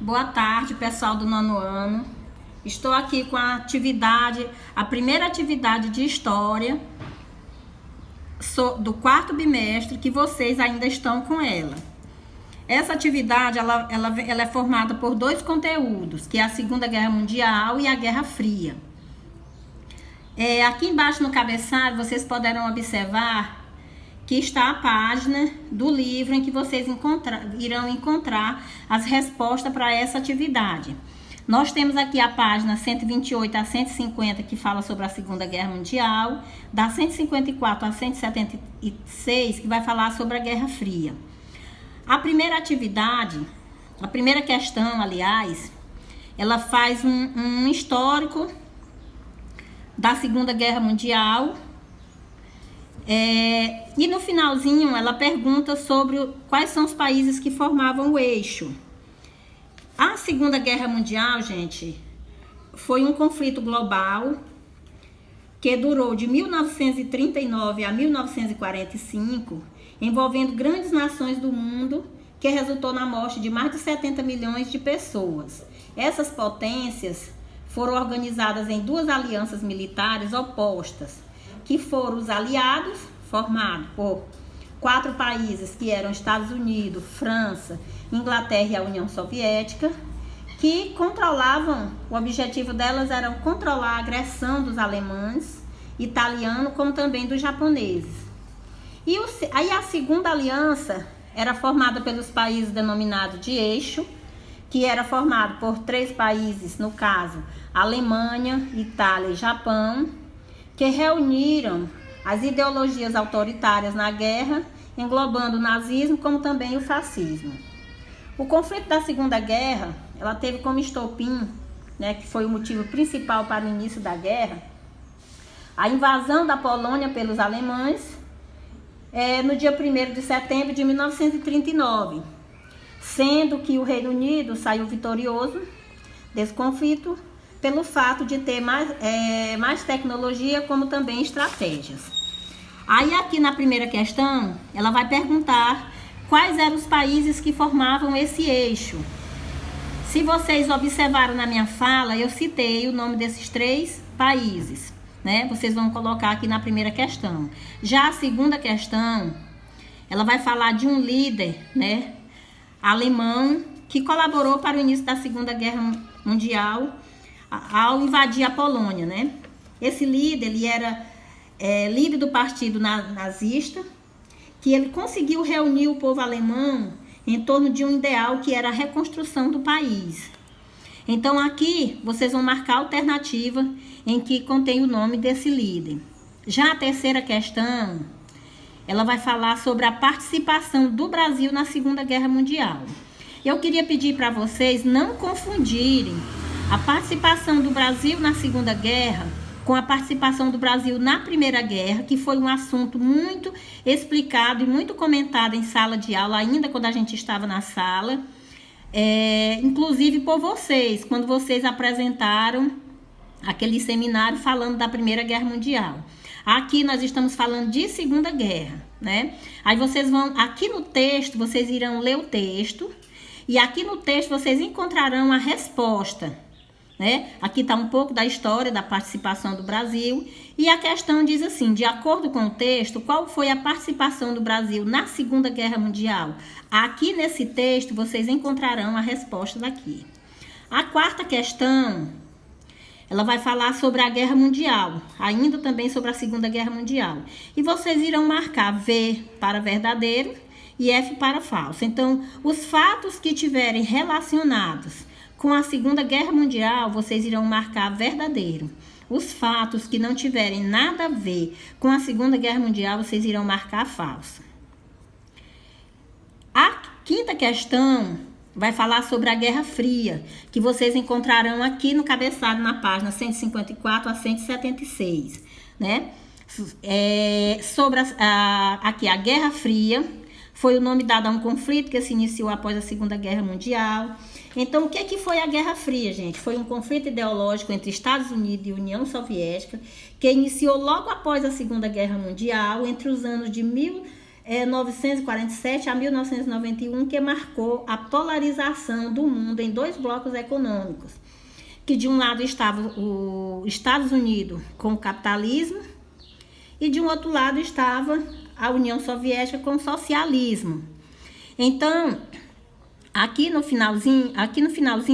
Boa tarde, pessoal do nono ano. Estou aqui com a primeira atividade de História do quarto bimestre, que vocês ainda estão com ela. Essa atividade ela é formada por dois conteúdos, que é a Segunda Guerra Mundial e a Guerra Fria. Aqui embaixo no cabeçalho, vocês poderão observar que está a página do livro em que vocês irão encontrar as respostas para essa atividade. Nós temos aqui a página 128 a 150, que fala sobre a Segunda Guerra Mundial, da 154 a 176, que vai falar sobre a Guerra Fria. A primeira atividade, a primeira questão, aliás, ela faz um histórico da Segunda Guerra Mundial. E no finalzinho ela pergunta sobre quais são os países que formavam o eixo. A Segunda Guerra Mundial, gente, foi um conflito global que durou de 1939 a 1945, envolvendo grandes nações do mundo, que resultou na morte de mais de 70 milhões de pessoas. Essas potências foram organizadas em duas alianças militares opostas, que foram os aliados, formados por 4 países, que eram Estados Unidos, França, Inglaterra e a União Soviética, que controlavam, o objetivo delas era controlar a agressão dos alemães, italianos, como também dos japoneses. Aí a segunda aliança era formada pelos países denominados de eixo, que era formado por 3 países, no caso, Alemanha, Itália e Japão, que reuniram as ideologias autoritárias na guerra, englobando o nazismo como também o fascismo. O conflito da Segunda Guerra, ela teve como estopim, que foi o motivo principal para o início da guerra, a invasão da Polônia pelos alemães, no dia 1º de setembro de 1939, sendo que o Reino Unido saiu vitorioso desse conflito, pelo fato de ter mais tecnologia, como também estratégias. Aí aqui na primeira questão, ela vai perguntar quais eram os países que formavam esse eixo. Se vocês observaram na minha fala, eu citei o nome desses 3 países, Vocês vão colocar aqui na primeira questão. Já a segunda questão, ela vai falar de um líder, alemão, que colaborou para o início da Segunda Guerra Mundial, ao invadir a Polônia, Esse líder, ele era líder do partido nazista, que ele conseguiu reunir o povo alemão em torno de um ideal que era a reconstrução do país. Então aqui vocês vão marcar a alternativa em que contém o nome desse líder. Já a terceira questão, ela vai falar sobre a participação do Brasil na Segunda Guerra Mundial. Eu queria pedir para vocês não confundirem a participação do Brasil na Segunda Guerra com a participação do Brasil na Primeira Guerra, que foi um assunto muito explicado e muito comentado em sala de aula, ainda quando a gente estava na sala, inclusive por vocês, quando vocês apresentaram aquele seminário falando da Primeira Guerra Mundial. Aqui nós estamos falando de Segunda Guerra, Aí vocês vão, aqui no texto, vocês irão ler o texto, e aqui no texto vocês encontrarão a resposta, Aqui está um pouco da história da participação do Brasil, e a questão diz assim: de acordo com o texto, qual foi a participação do Brasil na Segunda Guerra Mundial? Aqui nesse texto vocês encontrarão a resposta daqui. A quarta questão, ela vai falar sobre a Guerra Mundial, ainda também sobre a Segunda Guerra Mundial. E vocês irão marcar V para verdadeiro e F para falso. Então, os fatos que tiverem relacionados com a Segunda Guerra Mundial, vocês irão marcar verdadeiro. Os fatos que não tiverem nada a ver com a Segunda Guerra Mundial, vocês irão marcar falso. A quinta questão vai falar sobre a Guerra Fria, que vocês encontrarão aqui no cabeçalho, na página 154 a 176, sobre aqui a Guerra Fria, foi o nome dado a um conflito que se iniciou após a Segunda Guerra Mundial. Então, o que foi a Guerra Fria, gente? Foi um conflito ideológico entre Estados Unidos e União Soviética, que iniciou logo após a Segunda Guerra Mundial, entre os anos de 1947 a 1991, que marcou a polarização do mundo em dois blocos econômicos, que de um lado estava os Estados Unidos com o capitalismo e de um outro lado estava a União Soviética com o socialismo. Então, aqui no finalzinho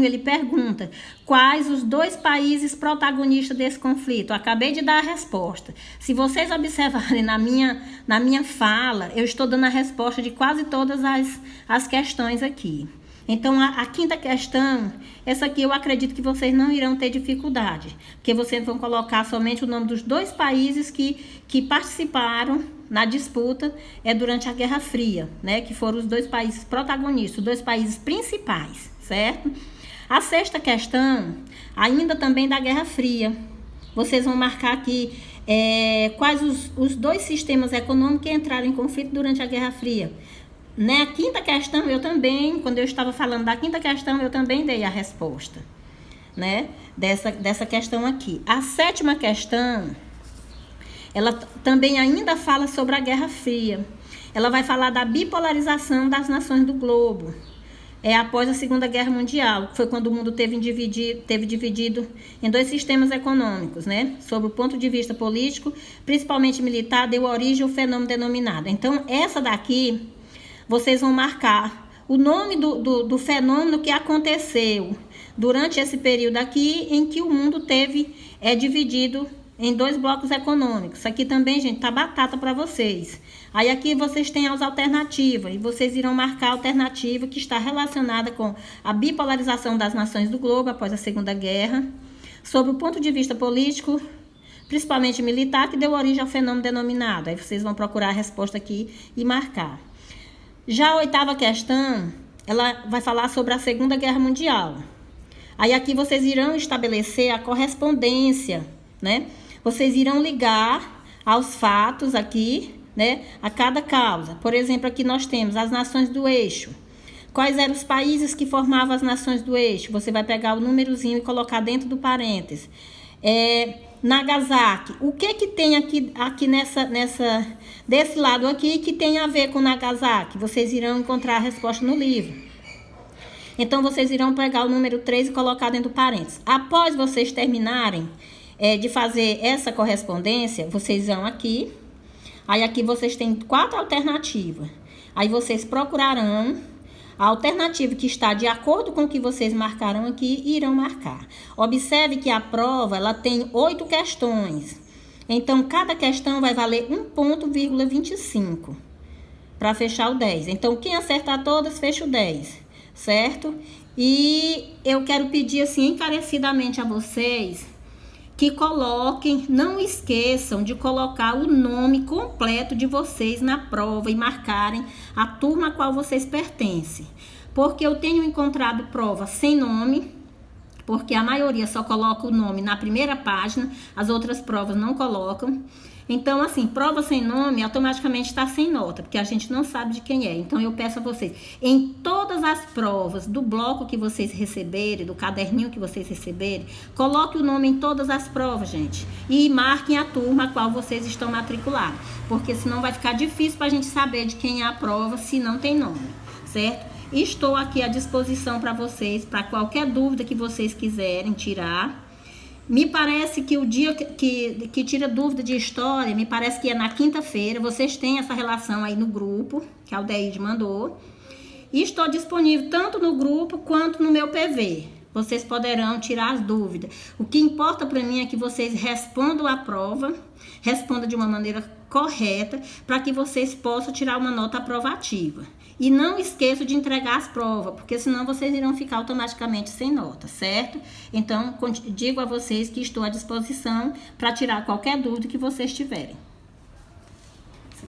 ele pergunta quais os dois países protagonistas desse conflito. Eu acabei de dar a resposta. Se vocês observarem na minha fala, eu estou dando a resposta de quase todas as questões aqui. Então, a quinta questão, essa aqui eu acredito que vocês não irão ter dificuldade, porque vocês vão colocar somente o nome dos dois países que participaram na disputa durante a Guerra Fria, né? Que foram os dois países protagonistas, os dois países principais, certo? A sexta questão, ainda também da Guerra Fria, vocês vão marcar aqui quais os dois sistemas econômicos que entraram em conflito durante a Guerra Fria. Né? A quinta questão, quando eu estava falando da quinta questão, eu também dei a resposta, né? Dessa questão aqui. A sétima questão, ela também ainda fala sobre a Guerra Fria. Ela vai falar da bipolarização das nações do globo. Após a Segunda Guerra Mundial, que foi quando o mundo teve dividido em dois sistemas econômicos, né? Sob o ponto de vista político, principalmente militar, deu origem ao fenômeno denominado. Então, essa daqui, vocês vão marcar o nome do fenômeno que aconteceu durante esse período aqui, em que o mundo teve dividido em dois blocos econômicos. Isso aqui também, gente, tá batata para vocês. Aí aqui vocês têm as alternativas, e vocês irão marcar a alternativa que está relacionada com a bipolarização das nações do globo após a Segunda Guerra, sob o ponto de vista político, principalmente militar, que deu origem ao fenômeno denominado. Aí vocês vão procurar a resposta aqui e marcar. Já a oitava questão, ela vai falar sobre a Segunda Guerra Mundial. Aí aqui vocês irão estabelecer a correspondência, né? Vocês irão ligar aos fatos aqui, né? A cada causa. Por exemplo, aqui nós temos as nações do eixo. Quais eram os países que formavam as nações do eixo? Você vai pegar o númerozinho e colocar dentro do parênteses. Nagasaki. O que tem aqui desse lado aqui que tem a ver com Nagasaki? Vocês irão encontrar a resposta no livro. Então, vocês irão pegar o número 3 e colocar dentro do parênteses. Após vocês terminarem de fazer essa correspondência, vocês vão aqui. Aí aqui vocês têm 4 alternativas. Aí vocês procurarão a alternativa que está de acordo com o que vocês marcaram aqui e irão marcar. Observe que a prova ela tem 8 questões. Então, cada questão vai valer 1,25 para fechar o 10. Então, quem acertar todas, fecha o 10, certo? E eu quero pedir assim encarecidamente a vocês que coloquem, não esqueçam de colocar o nome completo de vocês na prova e marcarem a turma a qual vocês pertencem. Porque eu tenho encontrado prova sem nome, porque a maioria só coloca o nome na primeira página, as outras provas não colocam. Então, assim, prova sem nome automaticamente está sem nota, porque a gente não sabe de quem é. Então, eu peço a vocês, em todas as provas do bloco que vocês receberem, do caderninho que vocês receberem, coloque o nome em todas as provas, gente. E marquem a turma a qual vocês estão matriculados, porque senão vai ficar difícil para a gente saber de quem é a prova se não tem nome, certo? Estou aqui à disposição para vocês, para qualquer dúvida que vocês quiserem tirar. Me parece que o dia que tira dúvida de história, me parece que é na quinta-feira. Vocês têm essa relação aí no grupo, que a Aldeide mandou. E estou disponível tanto no grupo quanto no meu PV. Vocês poderão tirar as dúvidas. O que importa para mim é que vocês respondam a prova, respondam de uma maneira correta, para que vocês possam tirar uma nota aprovativa. E não esqueçam de entregar as provas, porque senão vocês irão ficar automaticamente sem nota, certo? Então, digo a vocês que estou à disposição para tirar qualquer dúvida que vocês tiverem.